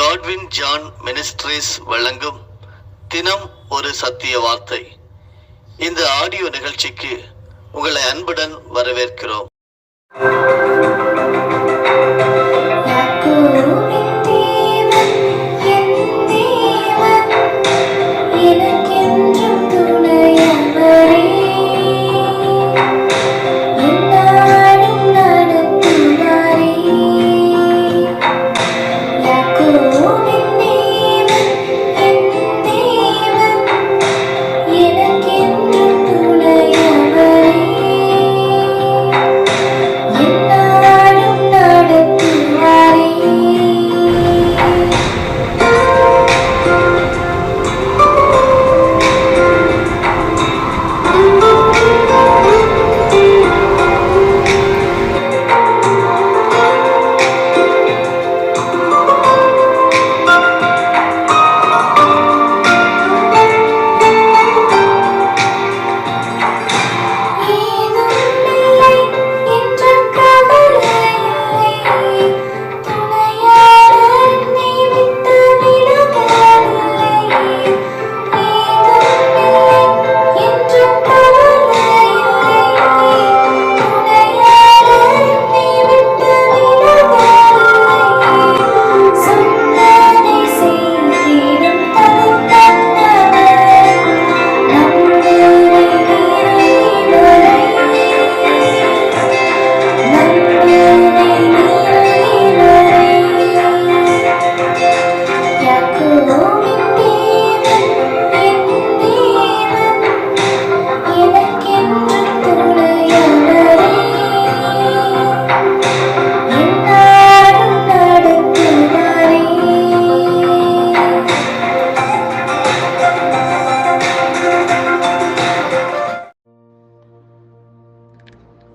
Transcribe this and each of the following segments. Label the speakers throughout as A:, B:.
A: Godwin John ministries வழங்கும் தினம் ஒரு சத்திய வார்த்தை. இந்த ஆடியோ நிகழ்ச்சிக்கு உங்களை அன்புடன் வரவேற்கிறோம்.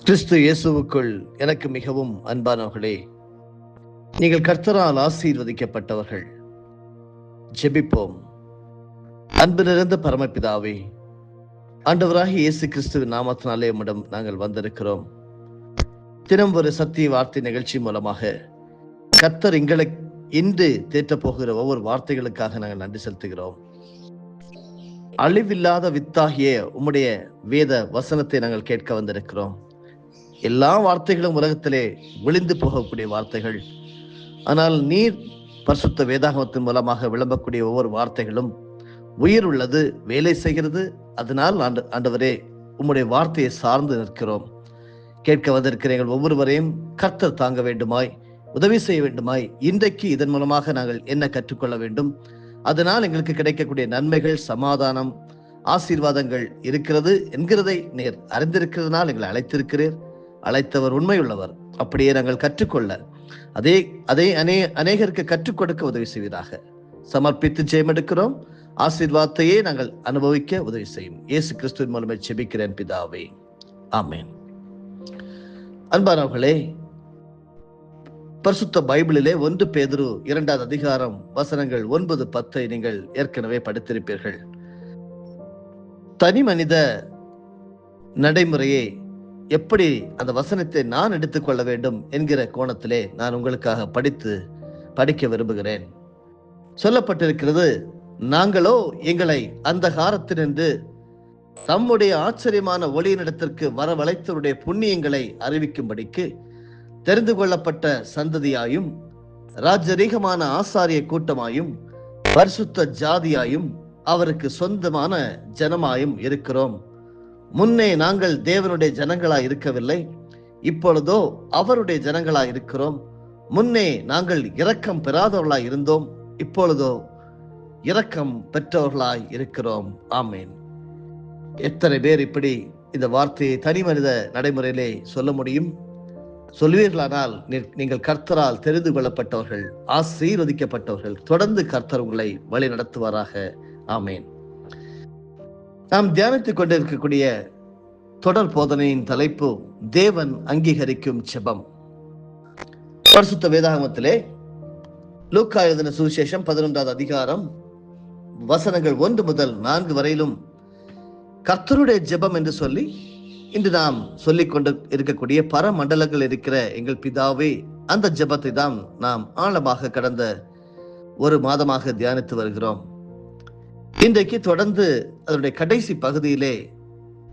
A: கிறிஸ்து இயேசுவுக்குள் எனக்கு மிகவும் அன்பானவர்களே, நீங்கள் கர்த்தரால் ஆசீர்வதிக்கப்பட்டவர்கள். ஜெபிப்போம். அன்பு நிறைந்த பரமபிதாவே, ஆண்டவராகிய இயேசு கிறிஸ்துவின் நாமத்தினாலே உம்மிடம் நாங்கள் வந்திருக்கிறோம். தினம் ஒரு சத்திய வார்த்தை நிகழ்ச்சி மூலமாக கர்த்தர் எங்களை இன்று தேற்றப் போகிற ஒவ்வொரு வார்த்தைகளுக்காக நாங்கள் நன்றி செலுத்துகிறோம். அழிவில்லாத வித்தாகிய உம்முடைய வேத வசனத்தை நாங்கள் கேட்க வந்திருக்கிறோம். எல்லா வார்த்தைகளும் உலகத்திலே விழுந்து போகக்கூடிய வார்த்தைகள். ஆனால் நீர் பரிசுத்த வேதாகமத்தின் மூலமாக விளம்பக்கூடிய ஒவ்வொரு வார்த்தைகளும் உயிர் உள்ளது, வேலை செய்கிறது. அதனால் ஆண்டவரே, உம்முடைய வார்த்தையை சார்ந்து நிற்கிறோம். கேட்க வந்திருக்கிற எங்கள் ஒவ்வொருவரையும் கர்த்தர் தாங்க வேண்டுமாய், உதவி செய்ய வேண்டுமாய். இன்றைக்கு இதன் மூலமாக நாங்கள் என்ன கற்றுக்கொள்ள வேண்டும், அதனால் எங்களுக்கு கிடைக்கக்கூடிய நன்மைகள், சமாதானம், ஆசீர்வாதங்கள் இருக்கிறது என்கிறதை நீர் அறிந்திருக்கிறதுனால் எங்களை அழைத்திருக்கிறீர். அழைத்தவர் உண்மையுள்ளவர். அப்படியே நாங்கள் கற்றுக்கொள்ள அதை அநேகருக்கு கற்றுக் கொடுக்க உதவி செய்வதாக சமர்ப்பித்து ஜெயமெடுக்கிறோம். ஆசீர்வாதத்தையே நாங்கள் அனுபவிக்க உதவி செய்யும். இயேசு கிறிஸ்துவின் மூலமே ஜெபிக்கிறேன் பிதாவே, ஆமென். அன்பானவர்களே, பரிசுத்த பைபிளிலே 1 பேதுரு 2 அதிகாரம் வசனங்கள் 9-10 நீங்கள் ஏற்கனவே படித்திருப்பீர்கள். தனி மனித நடைமுறையை எப்படி அந்த வசனத்தை நான் எடுத்துக்கொள்ள வேண்டும் என்கிற கோணத்திலே நான் உங்களுக்காக படிக்க விரும்புகிறேன். சொல்லப்பட்டிருக்கிறது, நாங்களோ எங்களை அந்த காலத்தினின்று தம்முடைய ஆச்சரியமான ஒளியினிடத்திற்கு வரவழைத்தவருடைய புண்ணியங்களை அறிவிக்கும்படிக்கு தெரிந்து கொள்ளப்பட்ட சந்ததியாயும் ராஜரீகமான ஆசாரிய கூட்டமாயும் பரிசுத்த ஜாதியாயும் அவருக்கு சொந்தமான ஜனமாயும் இருக்கிறோம். முன்னே நாங்கள் தேவனுடைய ஜனங்களாய் இருக்கவில்லை, இப்பொழுதோ அவருடைய ஜனங்களாய் இருக்கிறோம். முன்னே நாங்கள் இரக்கம் பெறாதவர்களாய் இருந்தோம், இப்பொழுதோ இரக்கம் பெற்றவர்களாய் இருக்கிறோம். ஆமேன். எத்தனை பேர் இப்படி இந்த வார்த்தையை தனி மனித நடைமுறையிலே சொல்ல முடியும்? சொல்வீர்களானால் நீங்கள் கர்த்தரால் தெரிந்து கொள்ளப்பட்டவர்கள், ஆசீர்வதிக்கப்பட்டவர்கள். தொடர்ந்து கர்த்தர் உங்களை வழி நடத்துவாராக. ஆமேன். நாம் தியானித்துக் கொண்டிருக்கக்கூடிய தொடர் போதனையின் தலைப்பு தேவன் அங்கீகரிக்கும் ஜெபம். பரிசுத்த வேதாகமத்திலே லூக்கா எழுதின சுவிசேஷம் 11 அதிகாரம் வசனங்கள் 1 முதல் 4 வரையிலும் கர்த்தருடைய ஜெபம் என்று சொல்லி இன்று நாம் சொல்லிக் கொண்டு இருக்கக்கூடிய பரமண்டலங்கள் இருக்கிற எங்கள் பிதாவே, அந்த ஜெபத்தை தான் நாம் ஆழமாக கடந்த ஒரு மாதமாக தியானித்து வருகிறோம். இன்றைக்கு தொடர்ந்து அதனுடைய கடைசி பகுதியிலே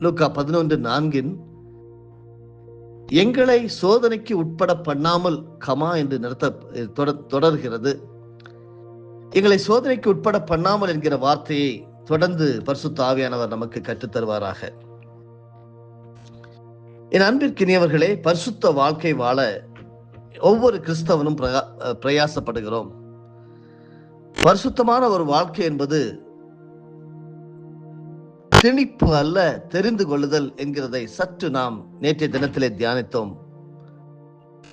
A: லூக்கா 11:4 எங்களை சோதனைக்கு உட்பட பண்ணாமல் கமா என்று தொடர்கிறது. எங்களை சோதனைக்கு உட்பட பண்ணாமல் என்கிற வார்த்தையை தொடர்ந்து பரிசுத்த ஆவியானவர் நமக்கு கற்றுத்தருவாராக. என் அன்பிற்கினியவர்களே, பரிசுத்த வாழ்க்கை வாழ ஒவ்வொரு கிறிஸ்தவனும் பிரயாசப்படுகிறோம். பரிசுத்தமான ஒரு வாழ்க்கை என்பது திணிப்பு அல்ல, தெரிந்து கொள்ளுதல் என்கிறதை சற்று நாம் நேற்றைய தினத்திலே தியானித்தோம்.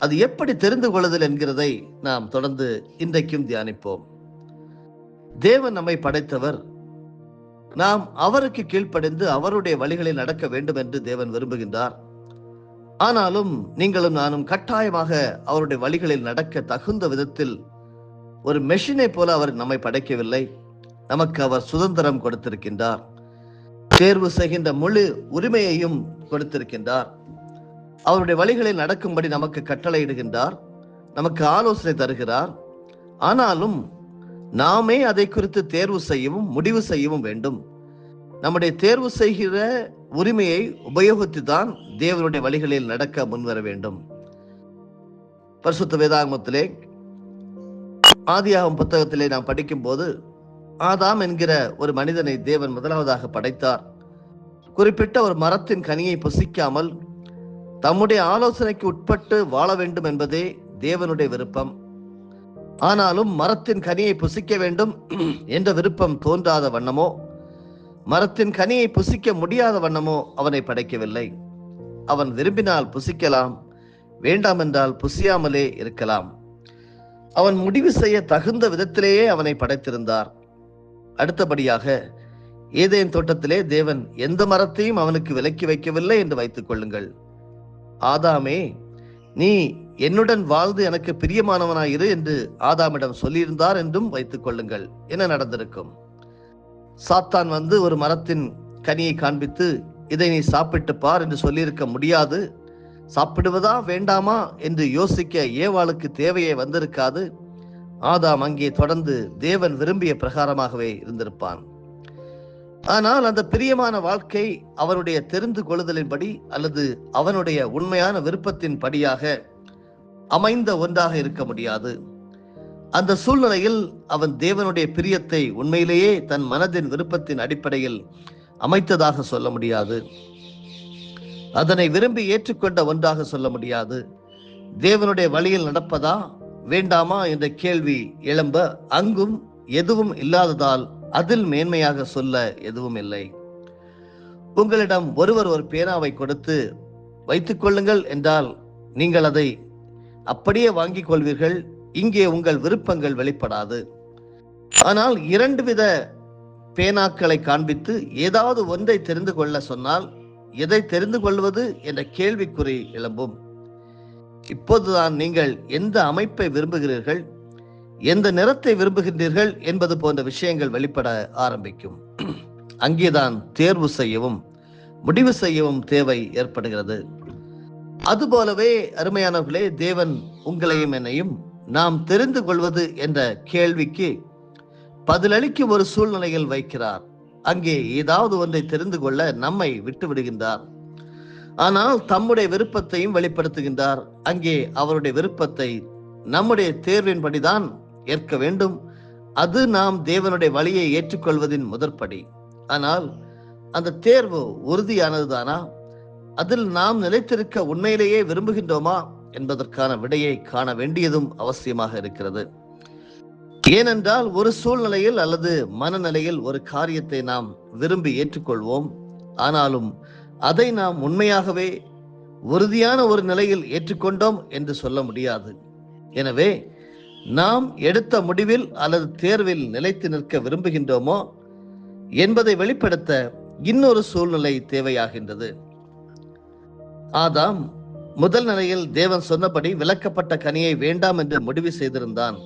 A: அது எப்படி தெரிந்து கொள்ளுதல் என்கிறதை நாம் தொடர்ந்து இன்றைக்கும் தியானிப்போம். தேவன் நம்மை படைத்தவர். நாம் அவருக்கு கீழ்ப்படிந்து அவருடைய வழிகளில் நடக்க வேண்டும் என்று தேவன் விரும்புகின்றார். ஆனாலும் நீங்களும் நானும் கட்டாயமாக அவருடைய வழிகளில் நடக்க தகுந்த விதத்தில் ஒரு மெஷினை போல அவர் நம்மை படைக்கவில்லை. நமக்கு அவர் சுதந்திரம் கொடுத்திருக்கின்றார். தேர்வு செய்கின்ற முழு உரிமையையும் கொடுத்திருக்கின்றார். அவருடைய வழிகளில் நடக்கும்படி நமக்கு கட்டளையிடுகின்றார், நமக்கு ஆலோசனை தருகிறார். ஆனாலும் நாமே அதை குறித்து தேர்வு செய்யவும் முடிவு செய்யவும் வேண்டும். நம்முடைய தேர்வு செய்கிற உரிமையை உபயோகித்து தான் தேவனுடைய வழிகளில் நடக்க முன்வர வேண்டும். பரிசுத்த வேதாகமத்திலே ஆதியாகமம் புத்தகத்திலே நாம் படிக்கும் போது ஆதாம் என்கிற ஒரு மனிதனை தேவன் முதலாவதாக படைத்தார். குறிப்பிட்ட ஒரு மரத்தின் கனியை புசிக்காமல் தம்முடைய ஆலோசனைக்கு உட்பட்டு வாழ வேண்டும் என்பதே தேவனுடைய விருப்பம். ஆனாலும் மரத்தின் கனியை புசிக்க வேண்டும் என்ற விருப்பம் தோன்றாத வண்ணமோ, மரத்தின் கனியை புசிக்க முடியாத வண்ணமோ அவனை படைக்கவில்லை. அவன் விரும்பினால் புசிக்கலாம், வேண்டாம் என்றால் புசியாமலே இருக்கலாம். அவன் முடிவு செய்ய தகுந்த விதத்திலேயே அவனை படைத்திருந்தார். அடுத்தபடியாக ஏதேன் தோட்டத்திலே தேவன் எந்த மரத்தையும் அவனுக்கு விலக்கி வைக்கவில்லை என்று வைத்துக் கொள்ளுங்கள். ஆதாமே, நீ என்னுடன் வாழ்ந்து எனக்கு பிரியமானவனாயிரு என்று ஆதாமிடம் சொல்லியிருந்தார் என்றும் வைத்துக் கொள்ளுங்கள். என்ன நடந்திருக்கும்? சாத்தான் வந்து ஒரு மரத்தின் கனியை காண்பித்து இதை நீ சாப்பிட்டு பார் என்று சொல்லியிருக்க முடியாது. சாப்பிடுவதா வேண்டாமா என்று யோசிக்க ஏவாளுக்கு தேவையே வந்திருக்காது. ஆதாம் அங்கே தொடர்ந்து தேவன் விரும்பிய பிரகாரமாகவே இருந்திருப்பான். ஆனால் அந்த பிரியமான வாழ்க்கை அவனுடைய தெரிந்து கொள்ளுதலின்படி அல்லது அவனுடைய உண்மையான விருப்பத்தின் படியாக அமைந்த ஒன்றாக இருக்க முடியாது. அந்த சூழ்நிலையில் அவன் தேவனுடைய பிரியத்தை உண்மையிலேயே தன் மனதின் விருப்பத்தின் அடிப்படையில் அமைத்ததாக சொல்ல முடியாது. அதனை விரும்பி ஏற்றுக்கொண்ட ஒன்றாக சொல்ல முடியாது. தேவனுடைய வழியில் நடப்பதா வேண்டாமா என்ற கேள்வி எழும்ப அங்கும் எதுவும் இல்லாததால் அதில் மேன்மையாக சொல்ல எதுவும் இல்லை. உங்களிடம் ஒருவர் ஒரு பேனாவை கொடுத்து வைத்துக் கொள்ளுங்கள் என்றால் நீங்கள் அதை அப்படியே வாங்கிக் கொள்வீர்கள். இங்கே உங்கள் விருப்பங்கள் வெளிப்படாது. ஆனால் இரண்டு வித பேனாக்களை காண்பித்து ஏதாவது ஒன்றை தெரிந்து கொள்ள சொன்னால் எதை தெரிந்து கொள்வது என்ற கேள்விக்குறி எழும்பும். இப்போதுதான் நீங்கள் எந்த அமைப்பை விரும்புகிறீர்கள், எந்த நிறத்தை விரும்புகின்றீர்கள் என்பது போன்ற விஷயங்கள் வெளிப்பட ஆரம்பிக்கும். அங்கேதான் தேர்வு செய்யவும் முடிவு செய்யவும் தேவை ஏற்படுகிறது. அதுபோலவே அருமையானவர்களே, தேவன் உங்களையும் என்னையும் நாம் தெரிந்து கொள்வது என்ற கேள்விக்கு பதிலளிக்கும் ஒரு சூழ்நிலையில் வைக்கிறார். அங்கே ஏதாவது ஒன்றை தெரிந்து கொள்ள நம்மை விட்டு விடுகின்றார். ஆனால் தம்முடைய விருப்பத்தையும் வெளிப்படுத்துகின்றார். அங்கே அவருடைய விருப்பத்தை நம்முடைய தேர்வின்படிதான் ஏற்க வேண்டும். அது நாம் தேவனுடைய வழியை ஏற்றுக்கொள்வதின் முதற்படி. ஆனால் அந்த தேர்வு உறுதியானதுதானா? அதில் நாம் நிலைத்திருக்க உண்மையிலேயே விரும்புகின்றோமா என்பதற்கான விடையை காண வேண்டியதும் அவசியமாக இருக்கிறது. ஏனென்றால் ஒரு சூழ்நிலையில் அல்லது மனநிலையில் ஒரு காரியத்தை நாம் விரும்பி ஏற்றுக்கொள்வோம். ஆனாலும் அதை நாம் உண்மையாகவே உறுதியான ஒரு நிலையில் ஏற்றுக்கொண்டோம் என்று சொல்ல முடியாது. எனவே நாம் எடுத்த முடிவில் அல்லது தேர்வில் நிலைத்து நிற்க விரும்புகின்றோமோ என்பதை வெளிப்படுத்த இன்னொரு சூழ்நிலை தேவையாகின்றது. ஆதாம் முதல் நிலையில் தேவன் சொன்னபடி விலக்கப்பட்ட கனியை வேண்டாம் என்று முடிவு செய்திருந்தான்.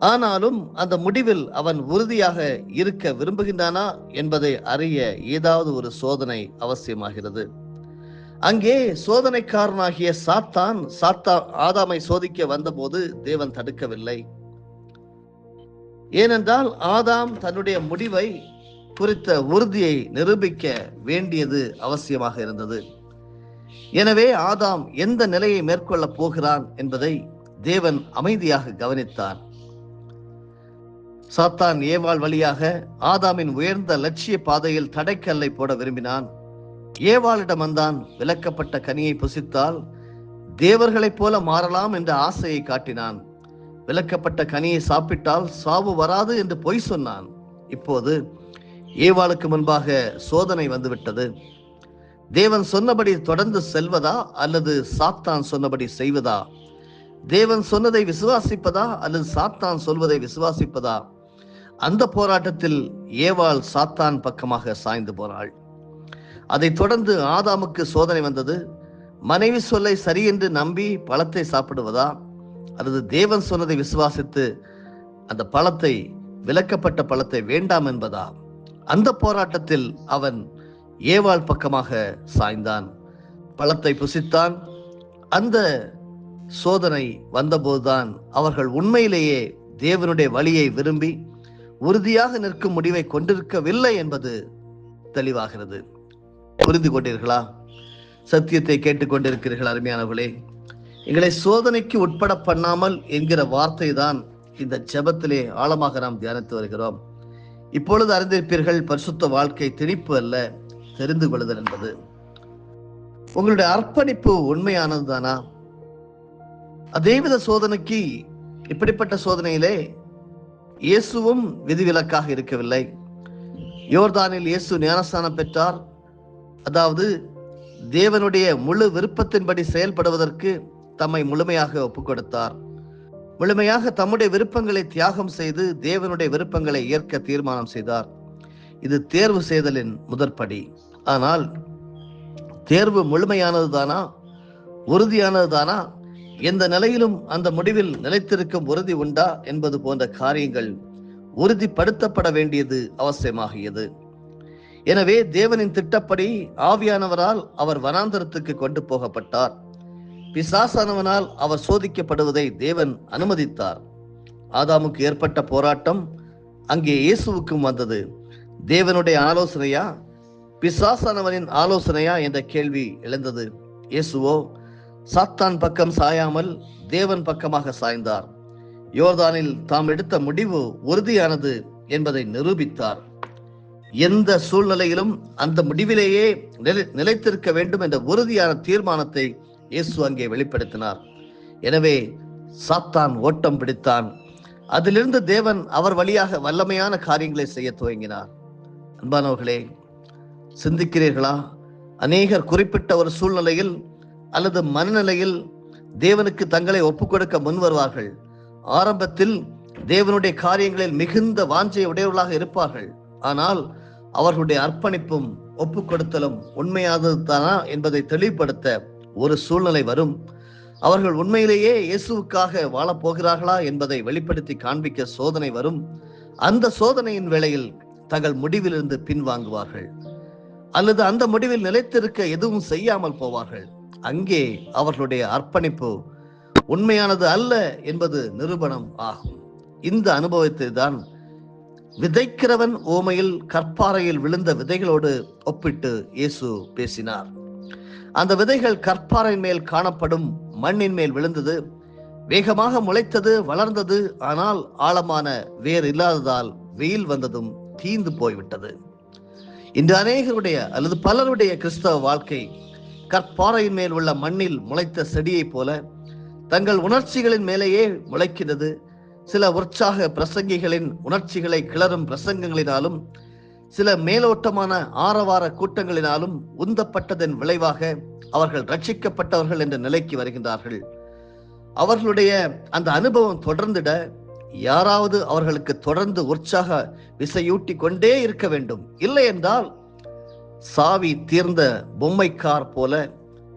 A: ஆனாலும் அந்த முடிவில் அவன் உறுதியாக இருக்க விரும்புகின்றானா என்பதை அறிய ஏதாவது ஒரு சோதனை அவசியமாகிறது. அங்கே சோதனைக்காரனாகிய சாத்தான் ஆதாமை சோதிக்க வந்தபோது தேவன் தடுக்கவில்லை. ஏனென்றால் ஆதாம் தன்னுடைய முடிவை குறித்த உறுதியை நிரூபிக்க வேண்டியது அவசியமாக இருந்தது. எனவே ஆதாம் எந்த நிலையை மேற்கொள்ளப் போகிறான் என்பதை தேவன் அமைதியாக கவனித்தார். சாத்தான் ஏவாள் வழியாக ஆதாமின் உயர்ந்த லட்சிய பாதையில் தடைக்கல்லை போட விரும்பினான். ஏவாளிடம் வந்தான். விலக்கப்பட்ட கனியை புசித்தால் தேவர்களைப் போல மாறலாம் என்ற ஆசையை காட்டினான். விலக்கப்பட்ட கனியை சாப்பிட்டால் சாவு வராது என்று பொய் சொன்னான். இப்போது ஏவாளுக்கு முன்பாக சோதனை வந்துவிட்டது. தேவன் சொன்னபடி தொடர்ந்து செல்வதா அல்லது சாத்தான் சொன்னபடி செய்வதா? தேவன் சொன்னதை விசுவாசிப்பதா அல்லது சாத்தான் சொல்வதை விசுவாசிப்பதா? அந்த போராட்டத்தில் ஏவாள் சாத்தான் பக்கமாக சாய்ந்து போனாள். அதைத் தொடர்ந்து ஆதாமுக்கு சோதனை வந்தது. மனைவி சொல்லை சரி என்று நம்பி பழத்தை சாப்பிடுவதா அல்லது தேவன் சொன்னதை விசுவாசித்து அந்த பழத்தை, விலக்கப்பட்ட பழத்தை வேண்டாம் என்பதா? அந்த போராட்டத்தில் அவன் ஏவாள் பக்கமாக சாய்ந்தான். பழத்தை புசித்தான். அந்த சோதனை வந்தபோதுதான் அவர்கள் உண்மையிலேயே தேவனுடைய வழியை விரும்பி உறுதியாக நிற்கும் முடிவை கொண்டிருக்கவில்லை என்பது தெளிவாகிறது. புரிந்து கொண்டீர்களா? சத்தியத்தை கேட்டுக்கொண்டிருக்கிறீர்கள் அருமையானவர்களே. எங்களை சோதனைக்கு உட்பட பண்ணாமல் என்கிற வார்த்தை தான் இந்த ஜெபத்திலே ஆழமாக நாம் தியானித்து வருகிறோம். இப்பொழுது அறிந்திருப்பீர்கள், பரிசுத்த வாழ்க்கை திணிப்பு அல்ல, தெரிந்து கொள்ளுதல் என்பது. உங்களுடைய அர்ப்பணிப்பு உண்மையானது தானா? அதேவித சோதனைக்கு, இப்படிப்பட்ட சோதனையிலே இயேசுவும் விதிவிலக்காக இருக்கவில்லை. யோர்தானில் இயேசு ஞானஸ்நானம் பெற்றார். அதாவது தேவனுடைய முழு விருப்பத்தின்படி செயல்படுவதற்கு தம்மை முழுமையாக ஒப்புக் கொடுத்தார். முழுமையாக தம்முடைய விருப்பங்களை தியாகம் செய்து தேவனுடைய விருப்பங்களை ஏற்க தீர்மானம் செய்தார். இது தேர்வு செய்தலின் முதற்படி. ஆனால் தேர்வு முழுமையானது தானா? உறுதியானது தானா? எந்த நிலையிலும் அந்த முடிவில் நிலைத்திருக்கும் உறுதி உண்டா என்பது போன்ற காரியங்கள் உறுதிப்படுத்தப்பட வேண்டியது அவசியமாகியது. எனவே தேவனின் திட்டப்படி ஆவியானவரால் அவர் வனாந்தரத்துக்கு கொண்டு போகப்பட்டார். பிசாசானவனால் அவர் சோதிக்கப்படுவதை தேவன் அனுமதித்தார். ஆதாமுக்கு ஏற்பட்ட போராட்டம் அங்கே இயேசுவுக்கும் வந்தது. தேவனுடைய ஆலோசனையா பிசாசானவனின் ஆலோசனையா என்ற கேள்வி எழுந்தது. இயேசுவோ சாத்தான் பக்கம் சாயாமல் தேவன் பக்கமாக சாய்ந்தார். யோர்தானில் தாம் எடுத்த முடிவு உறுதியானது என்பதை நிரூபித்தார். எந்த சூழ்நிலையிலும் அந்த முடிவிலேயே நிலைத்திருக்க வேண்டும் என்ற உறுதியான தீர்மானத்தை இயேசு அங்கே வெளிப்படுத்தினார். எனவே சாத்தான் ஓட்டம் பிடித்தான். அதிலிருந்து தேவன் அவர் வழியாக வல்லமையான காரியங்களை செய்ய துவங்கினார். அன்பானவர்களே, சிந்திக்கிறீர்களா? அநேகர் குறிப்பிட்ட ஒரு சூழ்நிலையில் அல்லது மனநிலையில் தேவனுக்கு தங்களை ஒப்புக் கொடுக்க முன் வருவார்கள். ஆரம்பத்தில் தேவனுடைய காரியங்களில் மிகுந்த வாஞ்சை உடையவர்களாக இருப்பார்கள். ஆனால் அவர்களுடைய அர்ப்பணிப்பும் ஒப்புக் கொடுத்தலும் உண்மையானது தானா என்பதை தெளிவுபடுத்த ஒரு சூழ்நிலை வரும். அவர்கள் உண்மையிலேயே இயேசுவுக்காக வாழப்போகிறார்களா என்பதை வெளிப்படுத்தி காண்பிக்க சோதனை வரும். அந்த சோதனையின் வேளையில் தங்கள் முடிவிலிருந்து பின்வாங்குவார்கள் அல்லது அந்த முடிவில் நிலைத்திருக்க எதுவும் செய்யாமல் போவார்கள். அங்கே அவர்களுடைய அர்ப்பணிப்பு உண்மையானது அல்ல என்பது நிரூபணம் ஆகும். இந்த அனுபவத்தை தான் விதைக்கிறவன் ஓமையில் கற்பாறையில் விழுந்த விதைகளோடு ஒப்பிட்டு இயேசு பேசினார். அந்த விதைகள் கற்பாறை மேல் காணப்படும் மண்ணின் மேல் விழுந்தது. வேகமாக முளைத்தது, வளர்ந்தது. ஆனால் ஆழமான வேர் இல்லாததால் வெயில் வந்ததும் தீந்து போய்விட்டது. இன்று அநேகருடைய அல்லது பலருடைய கிறிஸ்தவ வாழ்க்கை கற்பாறையின் மேல் உள்ள மண்ணில் முளைத்த செடியைப் போல தங்கள் உணர்ச்சிகளின் மேலேயே முளைக்கிறது. சில உற்சாக பிரசங்கிகளின் உணர்ச்சிகளை கிளறும் பிரசங்கங்களினாலும் சில மேலோட்டமான ஆரவார கூட்டங்களினாலும் உந்தப்பட்டதன் விளைவாக அவர்கள் ரட்சிக்கப்பட்டவர்கள் என்ற நிலைக்கு வருகின்றார்கள். அவர்களுடைய அந்த அனுபவம் தொடர்ந்திட யாராவது அவர்களுக்கு தொடர்ந்து உற்சாக விசையூட்டி கொண்டே இருக்க வேண்டும். இல்லை என்றால் சாவி தீர்ந்த பொம்மைக்கார் போல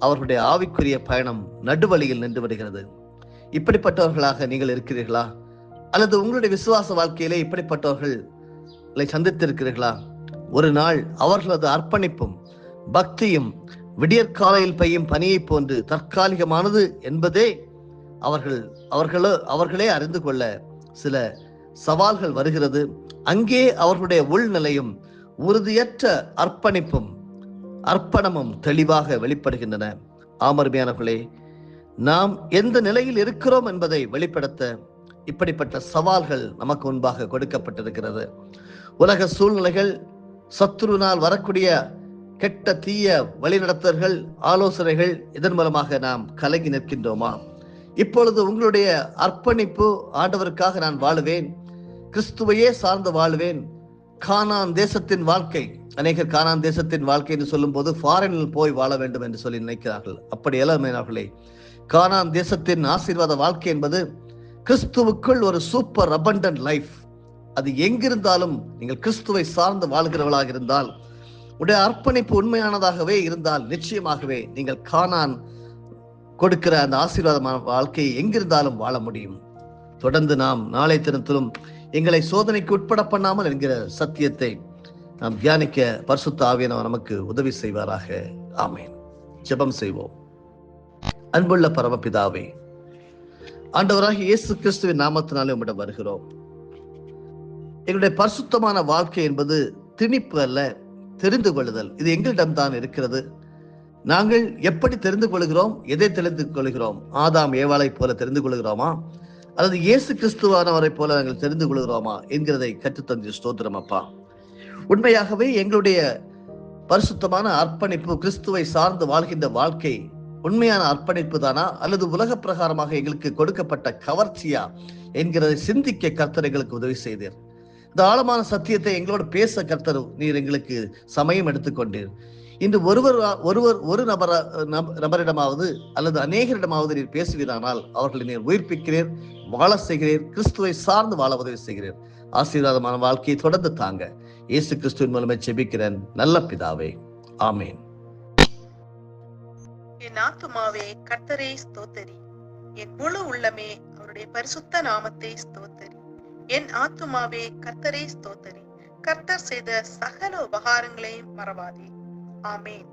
A: அவர்களுடைய ஆவிக்குரிய பயணம் நடுவழியில் நின்று விடுகிறது. இப்படிப்பட்டவர்களாக நீங்கள் இருக்கிறீர்களா? அல்லது உங்களுடைய விசுவாச வாழ்க்கையிலே இப்படிப்பட்டவர்களை சந்தித்திருக்கிறீர்களா? ஒரு நாள் அவர்களது அர்ப்பணிப்பும் பக்தியும் விடியற்காலையில் பெய்யும் பனியை போன்று தற்காலிகமானது என்பதே அவர்களே அறிந்து கொள்ள சில சவால்கள் வருகிறது, அங்கே அவர்களுடைய உள்நிலையும் உறுதியற்ற அர்ப்பணமும் தெளிவாக வெளிப்படுகின்றன. ஆமருமையானவர்களே, நாம் எந்த நிலையில் இருக்கிறோம் என்பதை வெளிப்படுத்த இப்படிப்பட்ட சவால்கள் நமக்கு முன்பாக கொடுக்கப்பட்டிருக்கிறது. உலக சூழ்நிலைகள், சத்துருவினால் வரக்கூடிய கெட்ட தீய வழிநடத்தல்கள், ஆலோசனைகள், இதன் மூலமாக நாம் கலங்கி நிற்கின்றோமா? இப்பொழுது உங்களுடைய அர்ப்பணிப்பு, ஆண்டவருக்காக நான் வாழுவேன், கிறிஸ்துவையே சார்ந்து வாழுவேன், கானான் தேசத்தின் வாழ்க்கை, அநேகர் கானான் தேசத்தின் வாழ்க்கை என்று சொல்லும் போது ஃபாரினில் போய் வாழ வேண்டும் என்று சொல்லி நினைக்கிறார்கள். அப்படி எல்லாமே கானான் தேசத்தின் ஆசீர்வாத வாழ்க்கை என்பது கிறிஸ்துவுக்குள் ஒரு சூப்பர் அபண்டன்ட் லைஃப். அது எங்கிருந்தாலும் நீங்கள் கிறிஸ்துவை சார்ந்து வாழ்கிறவர்களாக இருந்தால், உடைய அர்ப்பணிப்பு உண்மையானதாகவே இருந்தால், நிச்சயமாகவே நீங்கள் கானான் கொடுக்கிற அந்த ஆசீர்வாதமான வாழ்க்கையை எங்கிருந்தாலும் வாழ முடியும். தொடர்ந்து நாம் நாளை தினத்திலும் எங்களை சோதனைக்கு உட்பட பண்ணாமல் என்கிற சத்தியத்தை நாம் தியானிக்க பரிசுத்த ஆவியானவர் நமக்கு உதவி செய்வாராக. ஆமேன். ஜெபம் செய்வோம். அன்புள்ள பரமபிதாவே, ஆண்டவராகிய இயேசு கிறிஸ்துவின் நாமத்தினாலே உம்மிடம் வருகிறோம். எங்களுடைய பரிசுத்தமான வாழ்க்கை என்பது திணிப்பு அல்ல, தெரிந்து கொள்ளுதல். இது எங்களிடம்தான் இருக்கிறது. நாங்கள் எப்படி தெரிந்து கொள்கிறோம்? எதை தெரிந்து கொள்கிறோம்? ஆதாம் ஏவாளை போல தெரிந்து கொள்கிறோமா, அல்லது இயேசு கிறிஸ்துவானவரை போல நாங்கள் தெரிந்து கொள்கிறோமா என்கிறதை கற்றுத்தந்த ஸ்தோத்திரம் அப்பா. உண்மையாகவே எங்களுடைய பரிசுத்தமான அர்ப்பணிப்பு, கிறிஸ்துவை சார்ந்து வாழ்கின்ற வாழ்க்கை உண்மையான அர்ப்பணிப்பு தானா, அல்லது உலக பிரகாரமாக எங்களுக்கு கொடுக்கப்பட்ட கவர்ச்சியா என்கிறதை சிந்திக்க கர்த்தர் எங்களுக்கு உதவி செய்தீர். இந்த ஆழமான சத்தியத்தை எங்களோடு பேச கர்த்தர் நீர் எங்களுக்கு சமயம் எடுத்துக்கொண்டீர். இன்று ஒரு நபரிடமாவது அல்லது அநேகரிடமாவது நீர் பேசுவீரானால் அவர்களை நீர் உயிர்ப்பிக்கிறீர், வாழ செய்கிறீர், கிறிஸ்துவை சார்ந்து வாழ உதவி செய்கிறீர். ஆசீர்வாதமான வாழ்க்கையை தொடர்ந்து தாங்க. இயேசு கிறிஸ்துவின் மூலமே ஜெபிக்கிறேன் நல்ல பிதாவே, ஆமேன்.
B: என் ஆத்துமாவே கர்த்தரை ஸ்தோத்தரி, என் முழு உள்ளமே அவருடைய பரிசுத்த நாமத்தை ஸ்தோத்தரி. என் ஆத்துமாவே கர்த்தரை ஸ்தோத்தரி, கர்த்தர் செய்த சகல உபகாரங்களையும் மறவாதே. ஆமேன்.